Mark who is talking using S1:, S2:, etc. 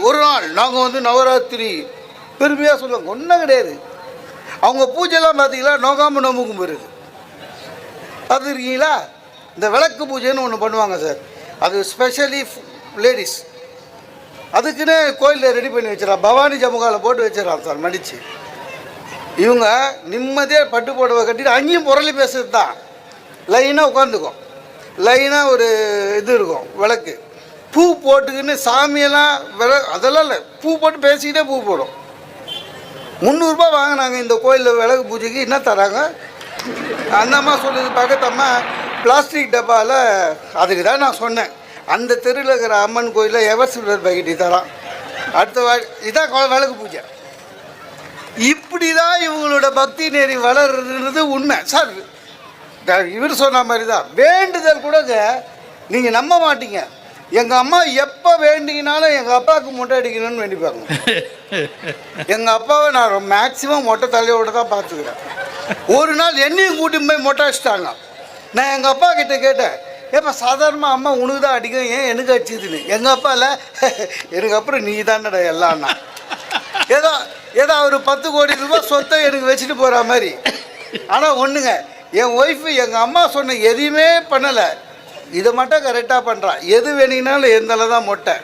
S1: ஒரு நாள் நாங்கள் வந்து நவராத்திரி பெருமையாக சொல்லுவாங்க. ஒன்றும் கிடையாது. அவங்க பூஜைலாம் பார்த்தீங்களா, நோகாமல் நோம்பு கும்பிடுறது. அது இருக்கீங்களா, இந்த விளக்கு பூஜைன்னு ஒன்று பண்ணுவாங்க சார். அது ஸ்பெஷலி லேடிஸ். அதுக்குன்னு கோயிலில் ரெடி பண்ணி வச்சிடறான். பவானி ஜமுகாவில் போட்டு வச்சிடறான் சார் மடித்து. இவங்க நிம்மதியாக பட்டு புடவை கட்டிட்டு அங்கேயும் புரளி பேசுறது தான். லைனாக உட்காந்துக்கும், லைனாக ஒரு இது இருக்கும் விளக்கு. பூ போட்டுக்குன்னு சாமியெல்லாம் அதெல்லாம் இல்லை, பூ போட்டு பேசிக்கிட்டே பூ போடும். 300 ரூபா வாங்கினாங்க இந்த கோயிலில் விளக்கு பூஜைக்கு. என்ன தராங்க அந்த அம்மா சொல்லுது, பக்கத்தம்மா பிளாஸ்டிக் டப்பாவில். அதுக்கு தான் நான் சொன்னேன், அந்த தெருவில் இருக்கிற அம்மன் கோயிலில் எவர் சில்வர் பாக்கெட்டு தரான். அடுத்த இதான் விளக்கு பூஜை. இப்படி தான் இவங்களோட பக்தி நெறி வளர்றது உண்மை சார். இவர் சொன்ன மாதிரி தான் வேண்டுதல் கூடங்க. நீங்கள் நம்ப மாட்டீங்க, எங்கள் அம்மா எப்போ வேண்டிங்கனாலும் எங்கள் அப்பாவுக்கு மொட்டை அடிக்கணும்னு வேண்டிப்பாங்க. எங்கள் அப்பாவை நான் மேக்சிமம் மொட்டை தலையோடு தான் பார்த்துக்கிறேன். ஒரு நாள் என்னையும் கூட்டி போய் மொட்டை அடிச்சிட்டாங்க. நான் எங்கள் அப்பா கிட்டே கேட்டேன், ஏப்பா சாதாரணமாக அம்மா உனக்கு தான் அடிக்கும், ஏன் எனக்கு அடிச்சதுன்னு. எங்கள் அப்பா இல்லை, எனக்கு அப்புறம் நீ தானடா எல்லாம்னா. ஏதோ ஒரு 10 கோடி ரூபாய் சொத்தை எனக்கு வச்சுட்டு போகிற மாதிரி. ஆனால் ஒன்றுங்க, என் ஒய்ஃபு எங்கள் அம்மா சொன்ன எதையுமே பண்ணலை, இதை மட்டும் கரெக்டாக பண்ணுறான். எது வேணுங்கனாலும் எந்தால தான் மொட்டை.